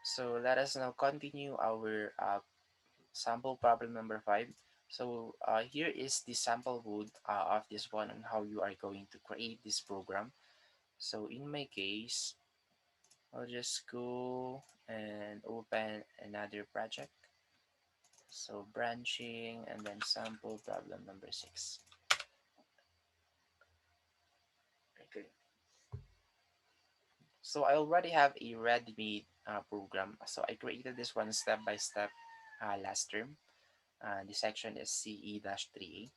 So let us now continue our sample problem number 5. So here is the sample code of this one on how you are going to create this program. So in my case, I'll just go and open another project. So branching and then sample problem number 6. Okay. So I already have a ready-made program. So I created this one step by step last term. The section is CE-3A.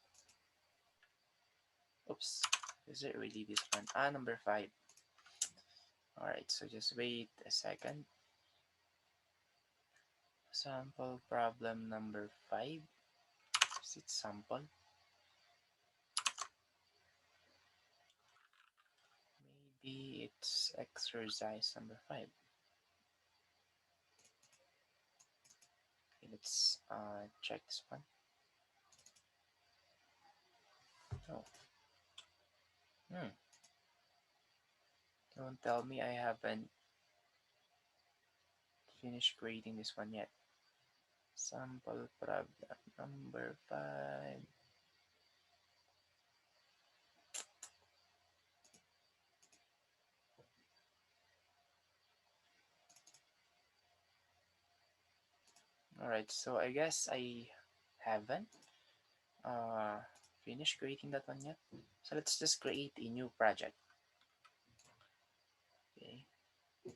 Oops, is it really this one? Number 5. Alright, so just wait a second. Sample problem number 5. Is it sample? Maybe it's exercise number 5. Okay, let's check this one. Oh, hmm. Don't tell me I haven't finished creating this one yet. Sample problem number 5. Alright, so I guess I haven't uh, finished creating that one yet. So let's just create a new project. Okay, so I'll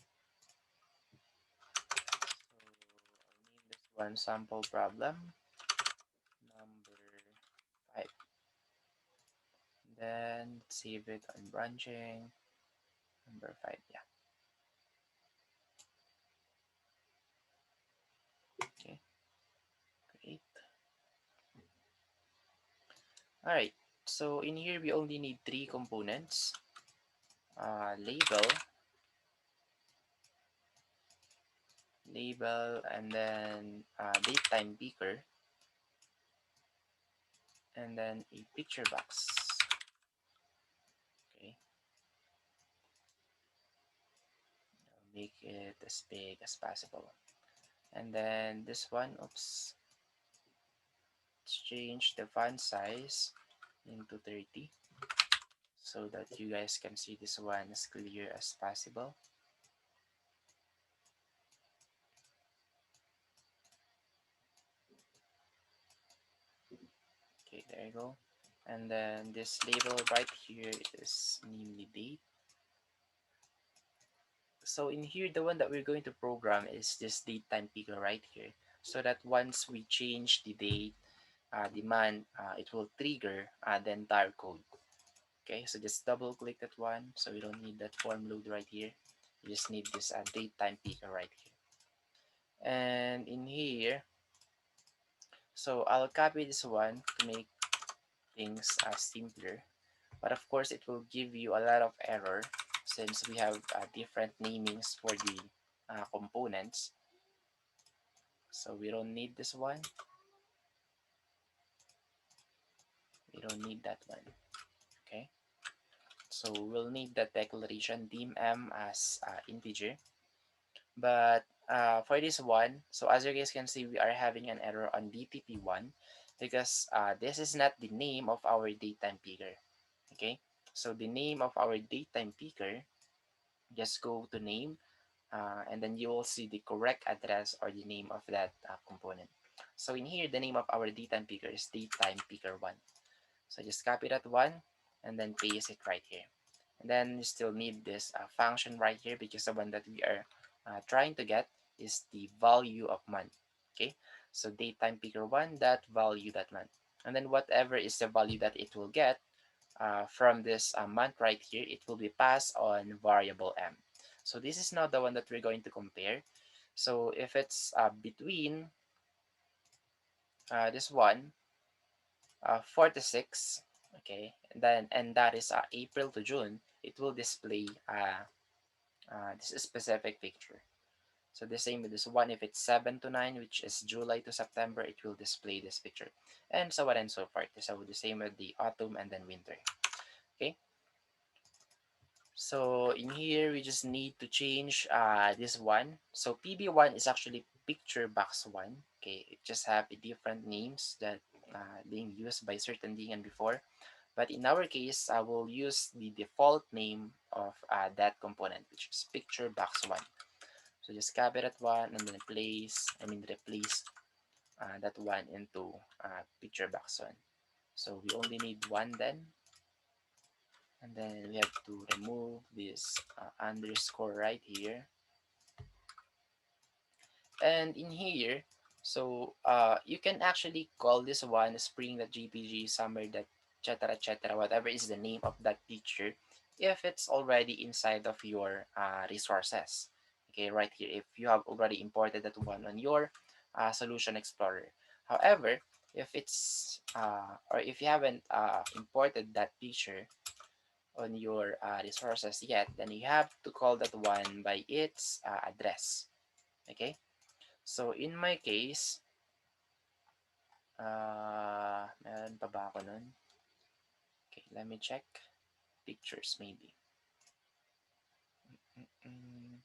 name this one sample problem number 5. Then save it on branching number 5. Yeah. Okay, great. Alright, so in here we only need 3 components. Label, and then date time picker, and then a picture box. Okay, I'll make it as big as possible. And then this one, oops, let's change the font size into 30 so that you guys can see this one as clear as possible. Okay, there you go. And then this label right here is namely date. So in here, the one that we're going to program is this date time picker right here. So that once we change the date, the month, it will trigger the entire code. Okay, so just double click that one. So we don't need that form load right here. You just need this date time picker right here. And in here, so I'll copy this one to make things simpler. But of course, it will give you a lot of error since we have different namings for the components. So we don't need this one. We don't need that one. Okay. So we'll need the declaration dim as integer. But for this one, so as you guys can see, we are having an error on DTP1 because this is not the name of our datetime picker. Okay. So the name of our datetime picker, just go to name, and then you will see the correct address or the name of that component. So in here, the name of our datetime picker is datetime picker 1. So just copy that one and then paste it right here. And then you still need this function right here because the one that we are trying to get is the value of month. Okay, so datetime picker 1 that value that month. And then whatever is the value that it will get from this month right here, it will be passed on variable m. So this is not the one that we're going to compare. So if it's between this one, 46, okay, and that is April to June, it will display this specific picture. So the same with this one, if it's 7 to 9, which is July to September, it will display this picture, and so on and so forth. So the same with the autumn and then winter. Okay, So in here, we just need to change this one. So PB1 is actually picture box one. Okay, it just have a different names that being used by certain DNG before. But in our case, I will use the default name of that component, which is picture box one. So just copy that one and then replace that one into picture box one. So we only need one then, and then we have to remove this underscore right here. And in here, so you can actually call this one spring.jpg, summer.etc., whatever is the name of that picture, if it's already inside of your resources. Okay, right here, if you have already imported that one on your Solution Explorer. However, if it's or if you haven't imported that picture on your resources yet, then you have to call that one by its address. Okay, so in my case, meron pa ba ako nun? Okay, let me check. Pictures maybe. Mm,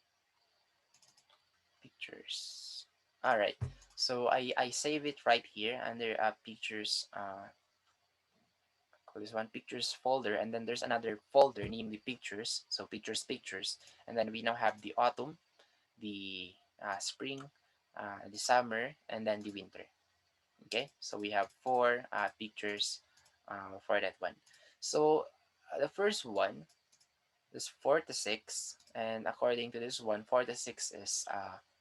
Pictures. All right. So I save it right here under pictures. Call this one pictures folder, and then there's another folder, namely pictures. So pictures, and then we now have the autumn, the spring, the summer, and then the winter. Okay, so we have four pictures for that one. So the first one is 4 to 6, and according to this one, 4 to 6 is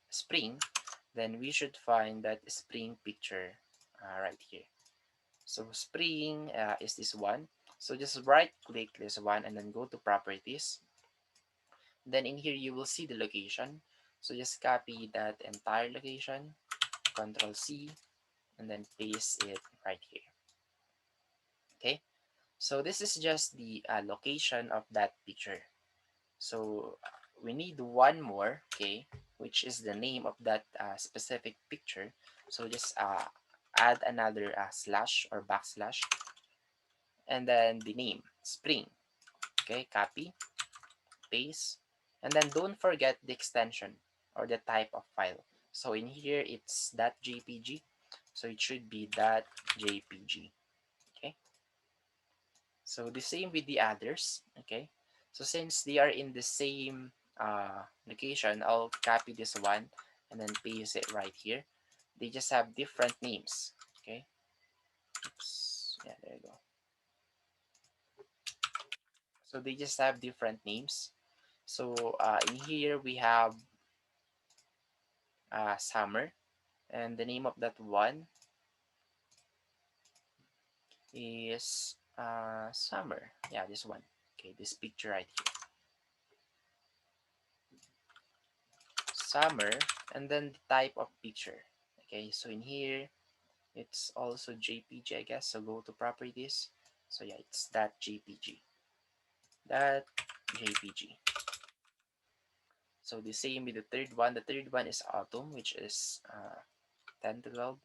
spring. Then we should find that spring picture right here. So spring is this one. So just right click this one and then go to properties. Then in here you will see the location. So just copy that entire location, Control C, and then paste it right here. Okay, so this is just the location of that picture. So we need one more, okay, which is the name of that specific picture. So just add another slash or backslash, and then the name, spring. Okay, copy, paste, and then don't forget the extension or the type of file. So in here, it's .jpg, so it should be .jpg. Okay, so the same with the others. Okay, so since they are in the same location, I'll copy this one and then paste it right here. They just have different names. Okay, oops, yeah, there you go. So they just have different names. So in here we have summer, and the name of that one is summer. Yeah, this one. Okay, this picture right here, summer, and then the type of picture. Okay, so in here it's also JPG, I guess. So go to properties. So yeah, it's that JPG. That JPG. So the same with the third one. The third one is autumn, which is 10 to 12.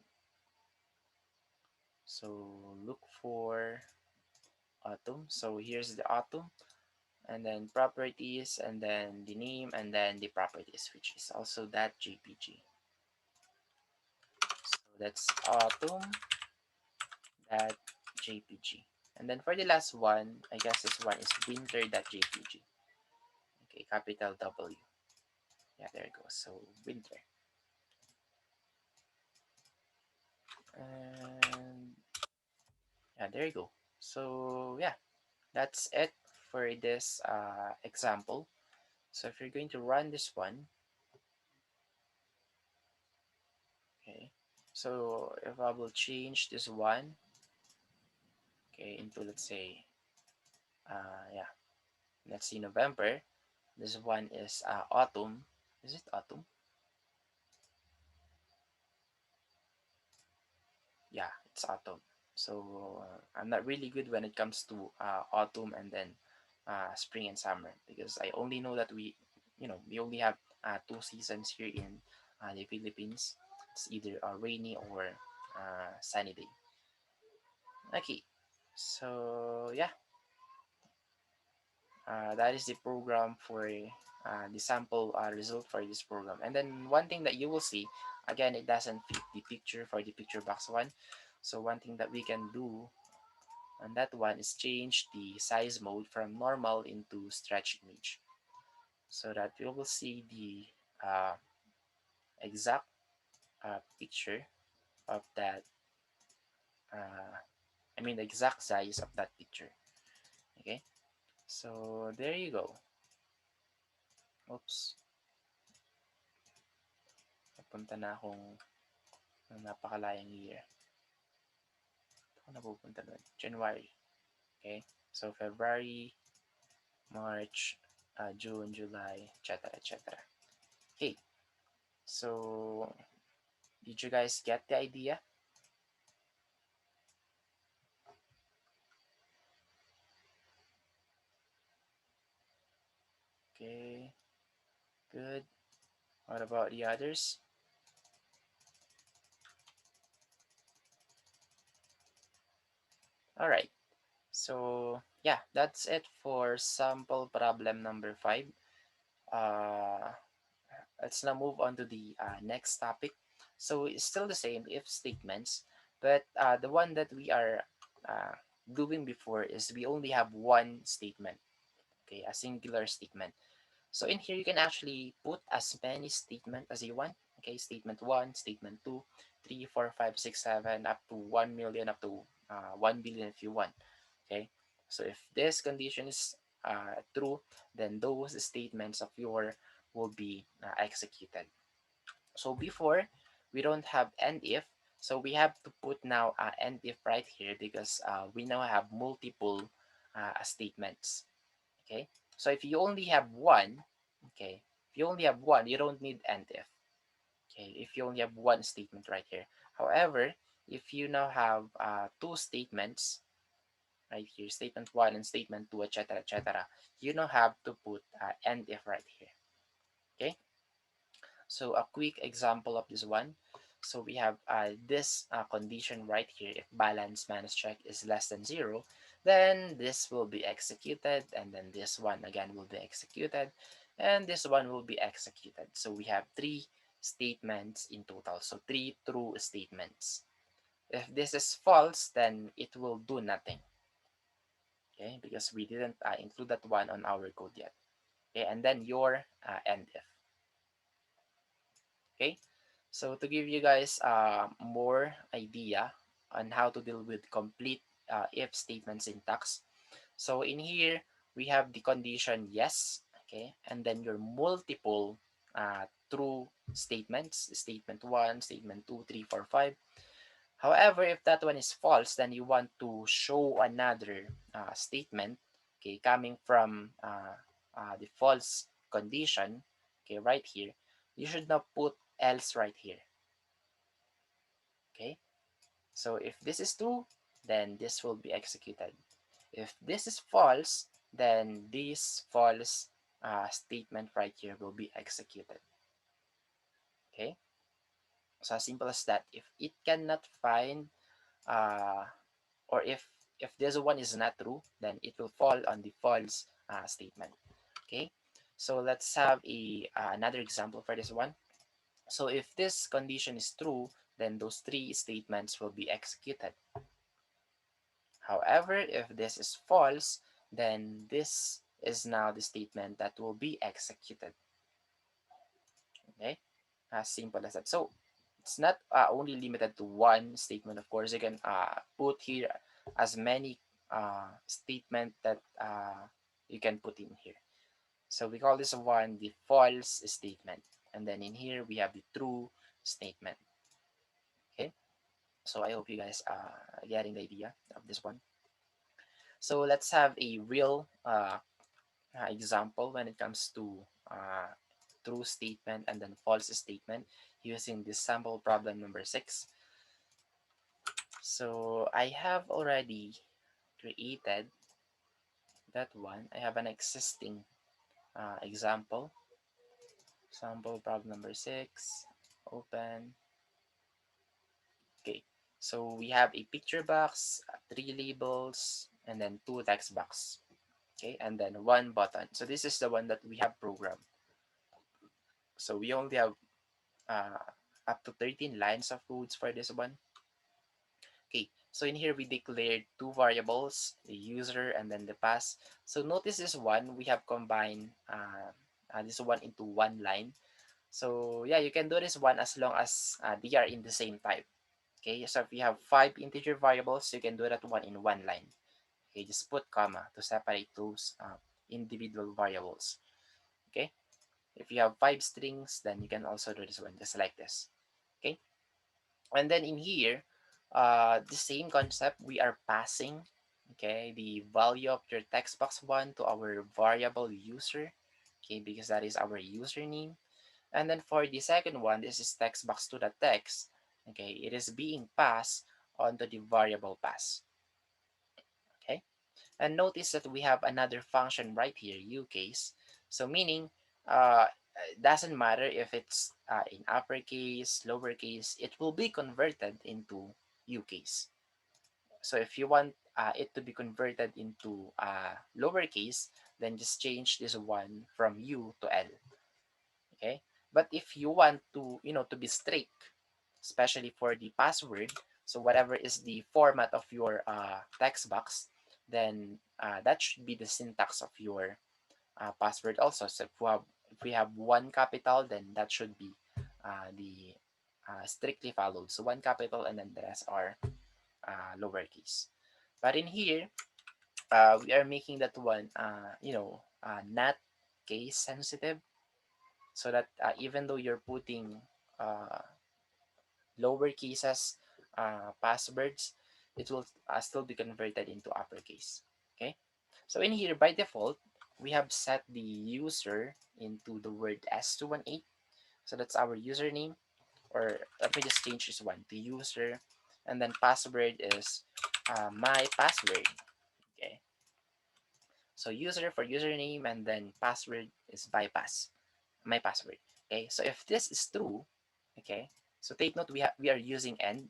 So look for autumn. So here's the autumn, and then properties, and then the name, and then the properties, which is also that JPG. So that's autumn, that JPG. And then for the last one, I guess this one is winter.jpg. Okay, capital W. Yeah, there it goes. So winter. And yeah, there you go. So yeah, that's it for this example. So if you're going to run this one, okay, so if I will change this one, okay, into let's say, yeah, let's see November. This one is autumn. Is it autumn? Yeah, it's autumn. So I'm not really good when it comes to autumn and then spring and summer, because I only know that we only have 2 seasons here in the Philippines. It's either a rainy or sunny day. Okay, so yeah, That is the program for the sample result for this program. And then one thing that you will see, again, it doesn't fit the picture for the picture box one. So one thing that we can do on that one is change the size mode from normal into stretch image, so that we will see the exact picture of that, I mean the exact size of that picture. Okay, so there you go. Oops, napunta na akong napakalayang year. Ako napupunta doon. January. Okay, so February, March, June, July, etc. etc. Okay, so did you guys get the idea? Okay, good. What about the others? All right. So yeah, that's it for sample problem number 5. Uh, let's now move on to the next topic. So it's still the same if statements, but the one that we are uh, doing before is we only have one statement, okay, a singular statement. So in here, you can actually put as many statements as you want. Okay, statement 1, statement 2, 3, 4, 5, 6, 7, up to 1 million, up to 1 billion if you want. Okay, so if this condition is true, then those statements of your will be executed. So before, we don't have end if, so we have to put now end if right here because we now have multiple statements. Okay, so if you only have one, okay, if you only have one, you don't need end if. Okay, if you only have one statement right here. However, if you now have two statements right here, statement one and statement two, etc., etc., you now have to put end if right here. Okay, so a quick example of this one. So we have this condition right here. If balance minus check is less than 0, then this will be executed, and then this one again will be executed, and this one will be executed. So we have three statements in total. So three true statements. If this is false, then it will do nothing. Okay, because we didn't include that one on our code yet. Okay, and then your end if. Okay, so to give you guys more idea on how to deal with complete if statement syntax, so in here we have the condition yes, okay, and then your multiple true statements, statement 1, statement 2, 3, 4, 5. However, if that one is false, then you want to show another statement, okay, coming from the false condition, okay, right here. You should not put else right here, okay. So if this is true, then this will be executed. If this is false, then this false statement right here will be executed, okay. So as simple as that. If it cannot find uh, or if this one is not true, then it will fall on the false statement. Okay, so let's have a another example for this one. So if this condition is true, then those three statements will be executed. However, if this is false, then this is now the statement that will be executed. Okay, as simple as that. So it's not only limited to one statement. Of course, you can put here as many statement that you can put in here. So we call this one the false statement, and then in here we have the true statement. Okay, so I hope you guys are getting the idea of this one. So let's have a real example when it comes to true statement and then false statement using this sample problem number 6. So I have already created that one. I have an existing example. Sample problem number 6. Open. Okay. So we have a picture box, three labels, and then two text box. Okay, and then one button. So this is the one that we have programmed. So we only have uh, up to 13 lines of codes for this one. Okay, so in here we declared two variables, the user and then the pass. So notice this one, we have combined this one into one line. So yeah, you can do this one as long as they are in the same type. Okay, so if you have 5 integer variables, you can do that one in one line. Okay, just put comma to separate those individual variables. Okay, if you have 5 strings, then you can also do this one just like this. Okay, and then in here, the same concept, we are passing, okay, the value of your text box one to our variable user, okay, because that is our username. And then for the second one, this is text box to the text, okay, it is being passed onto the variable pass. Okay, and notice that we have another function right here, uCase. So meaning, it doesn't matter if it's in uppercase, lowercase, it will be converted into uCase. So if you want it to be converted into lowercase, then just change this one from U to L. Okay, but if you want to, to be strict, especially for the password, so whatever is the format of your text box, then that should be the syntax of your password also. So if we have one capital, then that should be the strictly followed. So one capital and then the rest are lowercase. But in here, we are making that one, not case sensitive, so that even though you're putting uh, lower cases passwords, it will still be converted into uppercase. Okay, so in here by default, we have set the user into the word S218. So that's our username, or let me just change this one to user, and then password is my password. Okay, so user for username, and then password is bypass my password. Okay, so if this is true, okay, so take note, we are using end.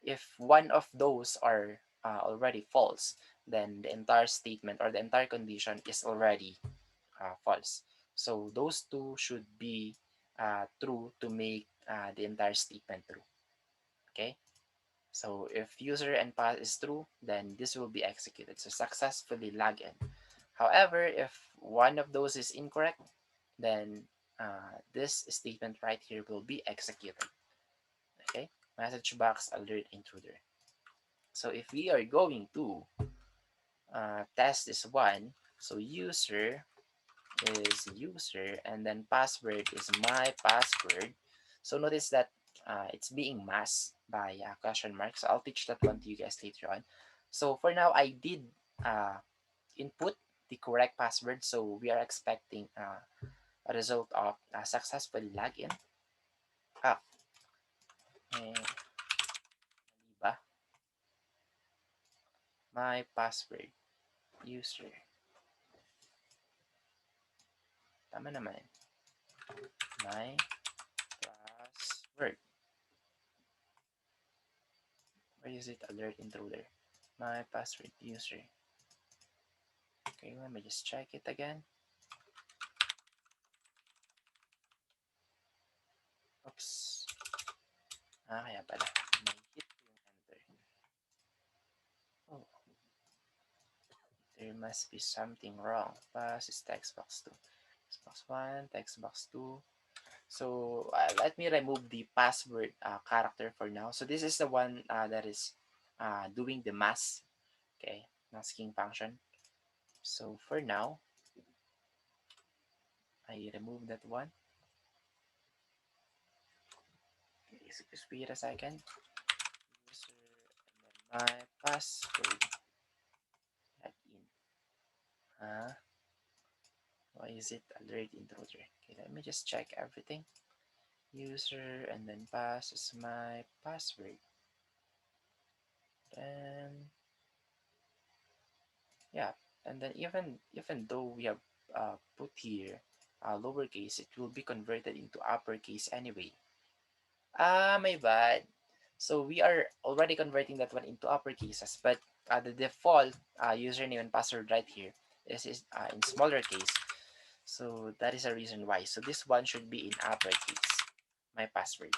If one of those are already false, then the entire statement or the entire condition is already false. So those two should be true to make the entire statement true. Okay, so if user and pass is true, then this will be executed. So successfully log in. However, if one of those is incorrect, then this statement right here will be executed. Okay, message box alert intruder. So if we are going to test this one, so user is user and then password is my password. So notice that it's being masked by a question mark. So I'll teach that one to you guys later on. So for now, I did input the correct password. So we are expecting a result of successfully login. Ah, eh, ba? My password, user. Tama naman. My password. Where is it? Alert intruder. My password, user. Okay, let me just check it again. Oops. Kaya pala. May hit yung enter. Oh, there must be something wrong. Pass is text box 2. Text box 1, text box 2. So let me remove the password character for now. So this is the one that is doing the mask, okay, masking function. So for now, I remove that one. Okay, excuse me a second. User and then my password. Login. Why is it alert intruder? Okay, let me just check everything. User and then pass is my password. Then yeah, and then even though we have put here lowercase, it will be converted into uppercase anyway. My bad. So we are already converting that one into upper cases, but the default username and password right here is in smaller case. So that is a reason why. So this one should be in uppercase, my password.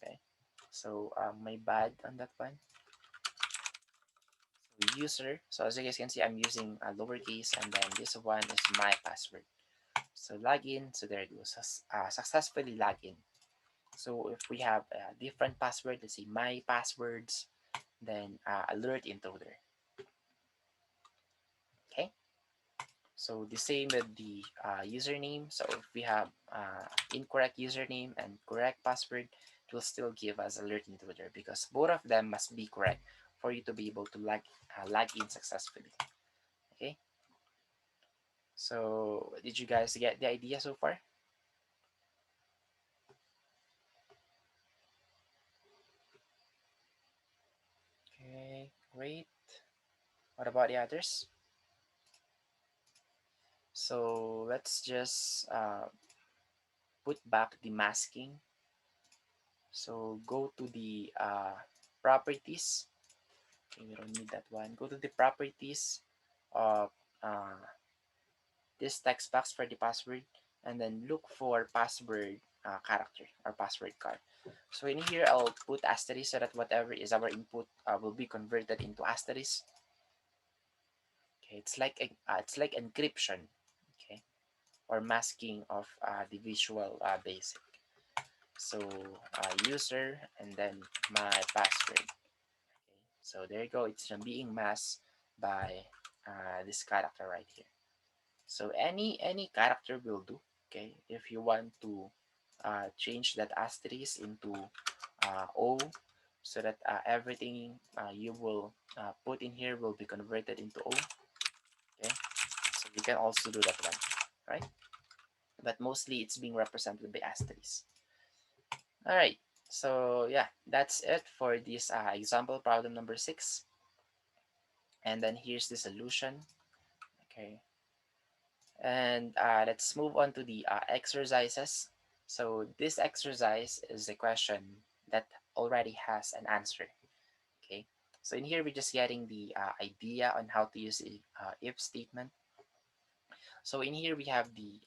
Okay. So my bad on that one. So user. So as you guys can see, I'm using a lowercase, and then this one is my password. So login. So there it goes. Successfully login. So if we have a different password, let's say my passwords, then alert intruder. Okay. So the same with the username. So if we have incorrect username and correct password, it will still give us alert intruder because both of them must be correct for you to be able to log in successfully. Okay. So did you guys get the idea so far? Okay, great. What about the others? So let's just put back the masking. So go to the properties. Okay, we don't need that one. Go to the properties of uh, this text box for the password, and then look for password character or password card. So in here, I'll put asterisk so that whatever is our input will be converted into asterisk. Okay, it's like encryption. Okay, or masking of the visual basic. So user and then my password. Okay, so there you go. It's being masked by this character right here. So any character will do. Okay, if you want to change that asterisk into O, so that everything you will put in here will be converted into O. Okay, so you can also do that one, right? But mostly it's being represented by asterisk. All right. So yeah, that's it for this example problem number 6. And then here's the solution. Okay. And let's move on to the exercises. So this exercise is a question that already has an answer. Okay. So in here, we're just getting the idea on how to use the if statement. So in here, we have the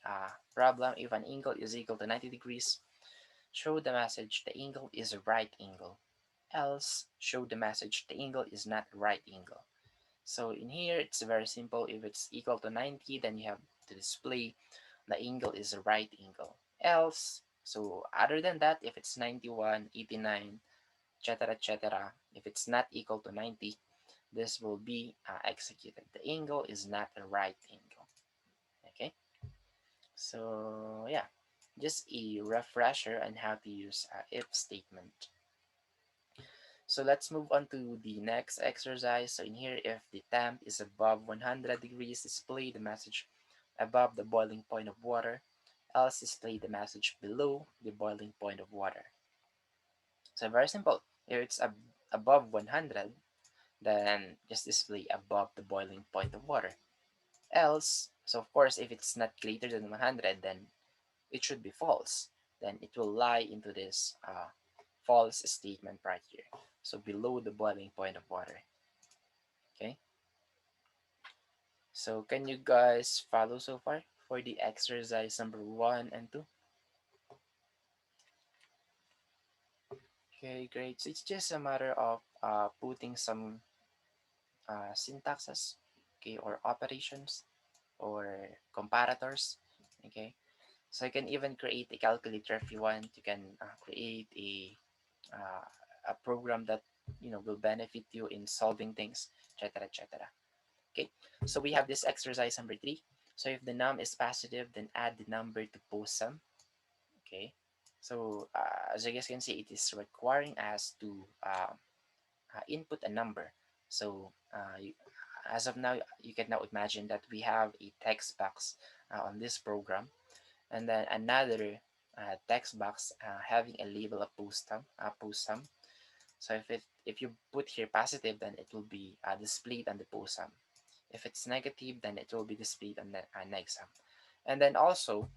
problem. If an angle is equal to 90 degrees, show the message the angle is a right angle. Else, show the message the angle is not a right angle. So in here, it's very simple. If it's equal to 90, then you have to display the angle is a right angle. Else, so other than that, if it's 91, 89, etc., etc., if it's not equal to 90, this will be executed. The angle is not a right angle. Okay, so yeah, just a refresher on how to use if statement. So let's move on to the next exercise. So in here, if the temp is above 100 degrees, display the message above the boiling point of water. Else display the message below the boiling point of water. So very simple. If it's above 100, then just display above the boiling point of water. Else, so of course, if it's not greater than 100, then it should be false. Then it will lie into this false statement right here. So below the boiling point of water. Okay. So can you guys follow so far for the exercise number 1 and 2? Okay, great. So it's just a matter of putting some syntaxes, okay, or operations or comparators, okay. So you can even create a calculator if you want. You can create uh, a program that will benefit you in solving things, etc., etc. Okay, so we have this exercise number 3. So if the num is positive, then add the number to post sum. Okay, so as you guys can see, it is requiring us to input a number. So as of now, you can now imagine that we have a text box on this program, and then another text box having a label of post sum. So if you put here positive, then it will be displayed on the post sum. If it's negative, then it will be displayed on the next sum. And then also,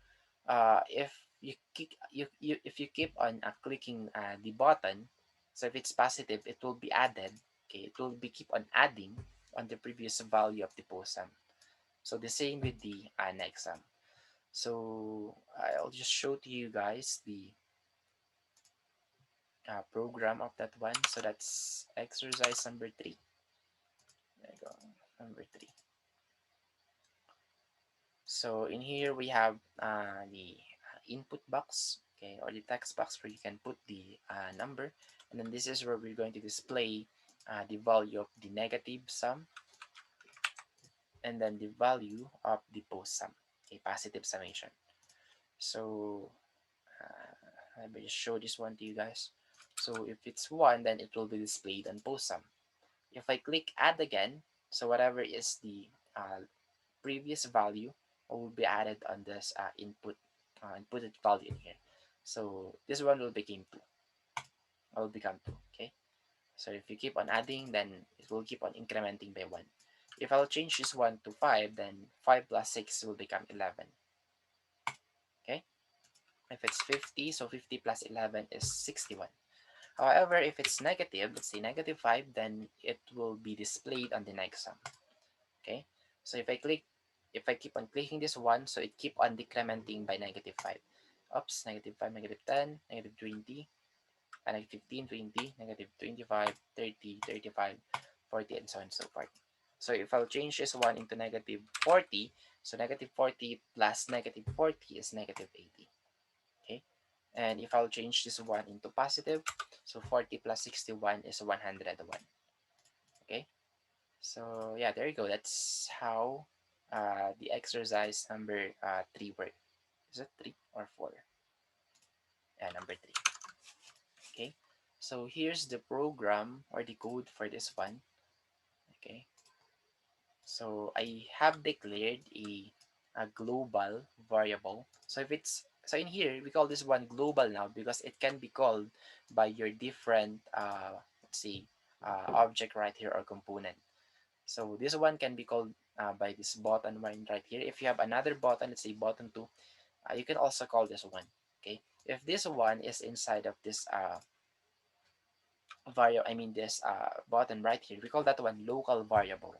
if if you keep on clicking the button, so if it's positive, it will be added. Okay, it will be keep on adding on the previous value of the post sum. So the same with the next sum. So I'll just show to you guys the program of that one. So that's exercise number 3. There you go, number 3. So in here we have the input box, okay, or the text box where you can put the number, and then this is where we're going to display the value of the negative sum, and then the value of the post sum, okay, positive summation. So let me just show this one to you guys. So if it's 1, then it will be displayed on post sum. If I click add again, so whatever is the previous value will be added on this inputted value in here. So this one will become 2. Will become 2. Okay. So if you keep on adding, then it will keep on incrementing by 1. If I'll change this one to 5, then 5 plus 6 will become 11. Okay. If it's 50, so 50 plus 11 is 61. However, if it's negative, let's say negative 5, then it will be displayed on the next sum. Okay. So if I keep on clicking this one, so it keep on decrementing by negative 5. Oops, negative 5, negative 10, negative 20, negative 15, 20, negative 25, 30, 35, 40, and so on and so forth. So if I'll change this one into negative 40, so negative 40 plus negative 40 is negative 80. Okay. And if I'll change this one into positive, so 40 plus 61 is 101. Okay. So yeah, there you go. That's how the exercise number 3 work. Is it 3 or 4? Yeah, number 3. Okay. So here's the program or the code for this one. Okay. So I have declared a global variable. So if it's so in here we call this one global now because it can be called by your different let's see object right here or component. So this one can be called by this button one right here. If you have another button, let's say button 2, you can also call this one. Okay. If this one is inside of this variable, I mean this button right here, we call that one local variable.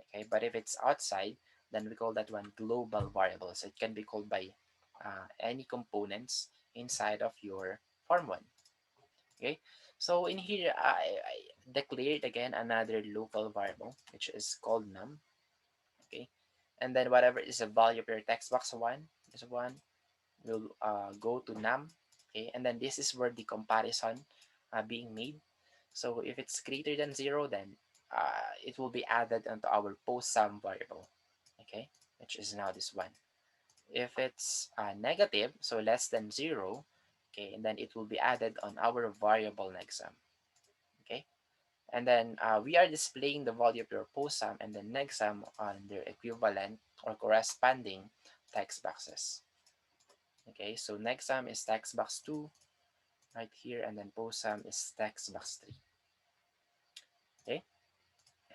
Okay. But if it's outside, then we call that one global variable. So it can be called by any components inside of your form one. Okay. So in here, I declared again another local variable, which is called num. Okay, and then whatever is the value of your text box one, this one will go to num. Okay, and then this is where the comparison being made. So if it's greater than 0, then it will be added onto our post sum variable. Okay, which is now this one. If it's negative, so less than 0, okay, and then it will be added on our variable next sum. Okay, and then we are displaying the value of your post sum and the next sum on their equivalent or corresponding text boxes. Okay, so next sum is text box 2 right here, and then post sum is text box 3. Okay,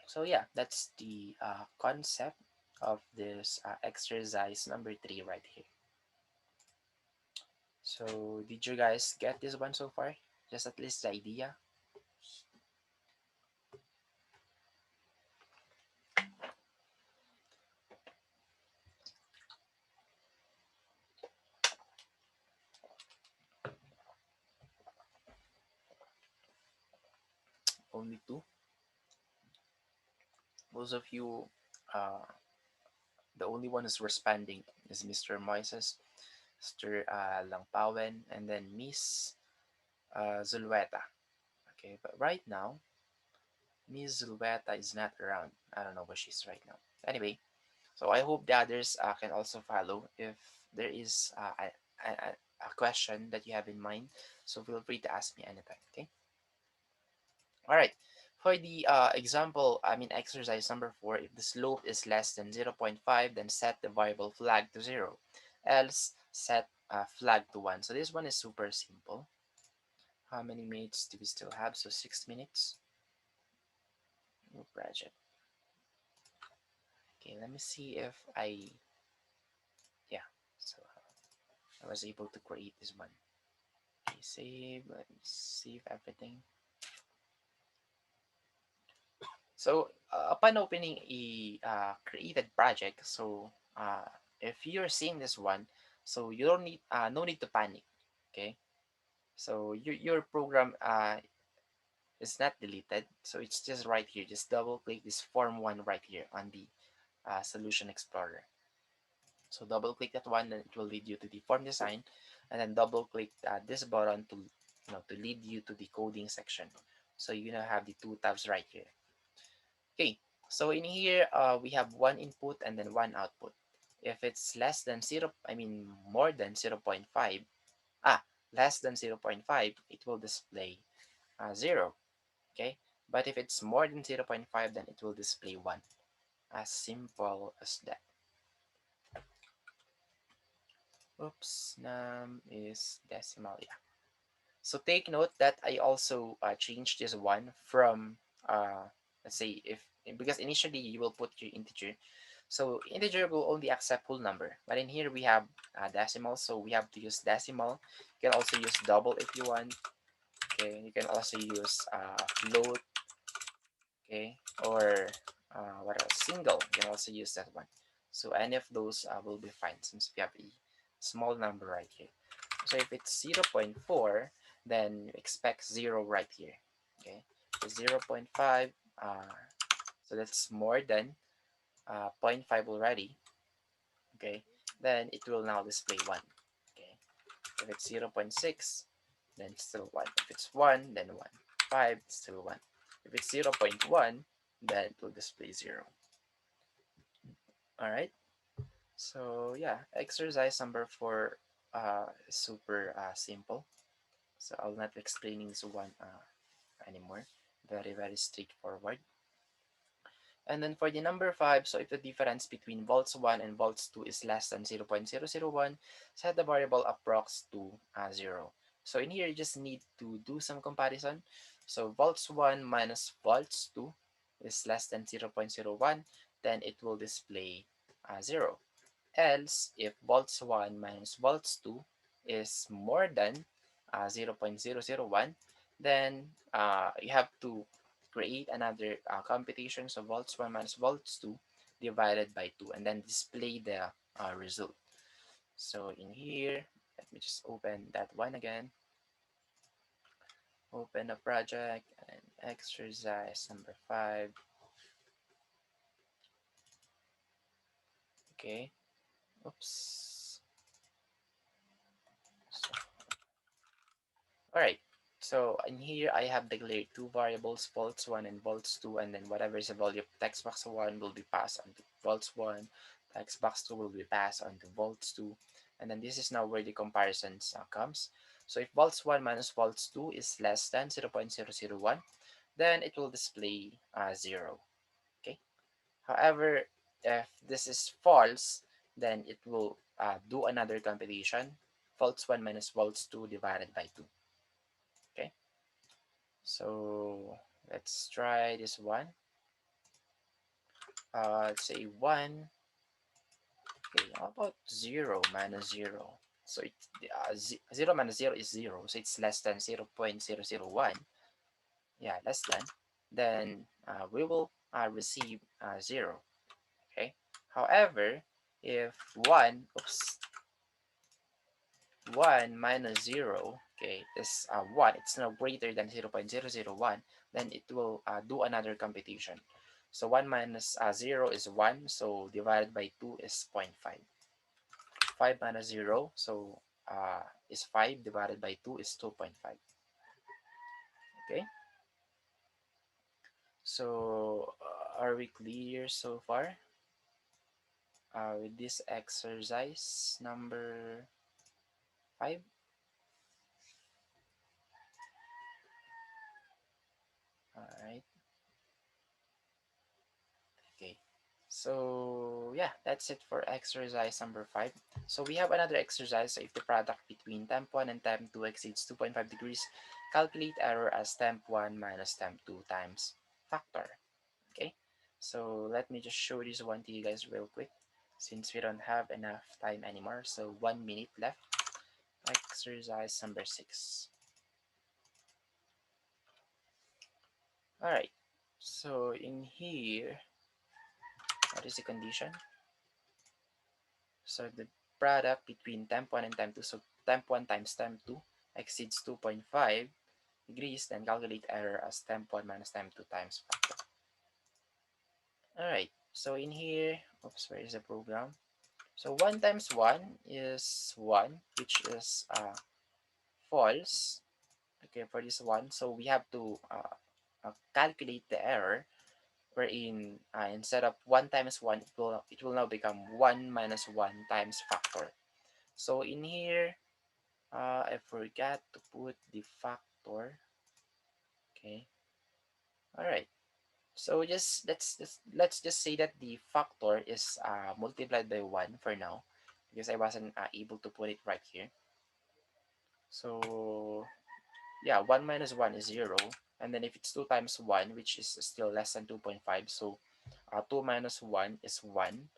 so yeah, that's the concept of this exercise number 3 right here. So did you guys get this one so far? Just at least the idea? Only 2? Most of you, uh, the only one who's responding is Mr. Moises, Mr. Langpawen, and then Miss Zulweta. Okay, but right now, Miss Zulweta is not around. I don't know where she's right now. Anyway, so I hope the others can also follow if there is a question that you have in mind. So feel free to ask me anytime. Okay. All right. For the example, I mean exercise number 4, if the slope is less than 0.5, then set the variable flag to 0. Else, set flag to 1. So this one is super simple. How many minutes do we still have? So 6 minutes. New project. Okay, let me see if yeah, so I was able to create this one. Okay, save, let me save everything. So upon opening a created project, so if you're seeing this one, so you don't need no need to panic. Okay, so your program is not deleted, so it's just right here. Just double click this form one right here on the solution explorer. So double click that one, then it will lead you to the form design, and then double click this button to to lead you to the coding section. So you now have the two tabs right here. Okay, so in here we have one input and then one output. If it's less than 0, I mean more than 0.5, ah, less than 0.5, it will display 0. Okay, but if it's more than 0.5, then it will display 1. As simple as that. Oops, num is decimal. Yeah. So take note that I also changed this one from let's say if because initially you will put your integer, so integer will only accept whole number, but in here we have decimal, so we have to use decimal. You can also use double if you want. Okay, you can also use float. Okay, or what else? Single. You can also use that one. So any of those will be fine since we have a small number right here. So if it's 0.4, then expect 0 right here. Okay, so 0.5, so that's more than zero point 0.5 already. Okay, then it will now display 1. Okay, if it's 0.6, then it's still 1. If it's 1, then 1. 5, it's still 1. If it's 0.1, then it will display 0. All right. So yeah, exercise number 4 super simple. So I'll not explaining this one anymore. Very, very straightforward. And then for the number 5, so if the difference between volts 1 and volts 2 is less than 0.001, set the variable approx to 0. So in here, you just need to do some comparison. So volts 1 minus volts 2 is less than 0.01, then it will display 0. Else, if volts 1 minus volts 2 is more than 0.001, then you have to create another computation. So volts 1 minus volts 2 divided by 2, and then display the result. So in here, let me just open that one again. Open a project and exercise number 5. Okay. Oops. So all right. So in here, I have declared two variables, volts 1 and volts 2, and then whatever is the value of text box 1 will be passed on to volts 1, text box 2 will be passed on to volts 2, and then this is now where the comparisons comes. So if volts 1 minus volts 2 is less than 0.001, then it will display 0. Okay. However, if this is false, then it will do another computation, volts 1 minus volts 2 divided by 2. Okay. So let's try this one. Let's say 1. Okay, how about 0 minus 0? So it 0 minus 0 is 0, so it's less than 0.001. Yeah, less than. Then we will receive 0. Okay. However, if 1, oops, 1 minus 0, okay, is 1, it's now greater than 0.001, then it will do another computation. So 1 minus 0 is 1, so divided by 2 is 0.5. 5 minus 0, so is 5, divided by 2 is 2.5. Okay, so are we clear so far with this exercise number 5? All right. Okay. So yeah, that's it for exercise number 5. So we have another exercise. So if the product between temp 1 and temp 2 exceeds 2.5 degrees, calculate error as temp 1 minus temp 2 times factor. Okay. So let me just show this one to you guys real quick since we don't have enough time anymore. So 1 minute left. Exercise number 6. All right. So in here, what is the condition? So the product between temp 1 and temp 2, so temp 1 times temp 2 exceeds 2.5 degrees, then calculate error as temp 1 minus temp 2 times factor. Alright, so in here, oops, where is the program? So 1 times 1 is 1, which is false. Okay, for this one, so we have to calculate the error, wherein instead of 1 times 1, it will now become 1 minus 1 times factor. So in here, I forgot to put the factor. Okay, all right. So just let's just say that the factor is multiplied by 1 for now, because I wasn't able to put it right here. So yeah, 1 minus 1 is 0, and then if it's 2 times 1, which is still less than 2.5, so 2 minus 1 is 1,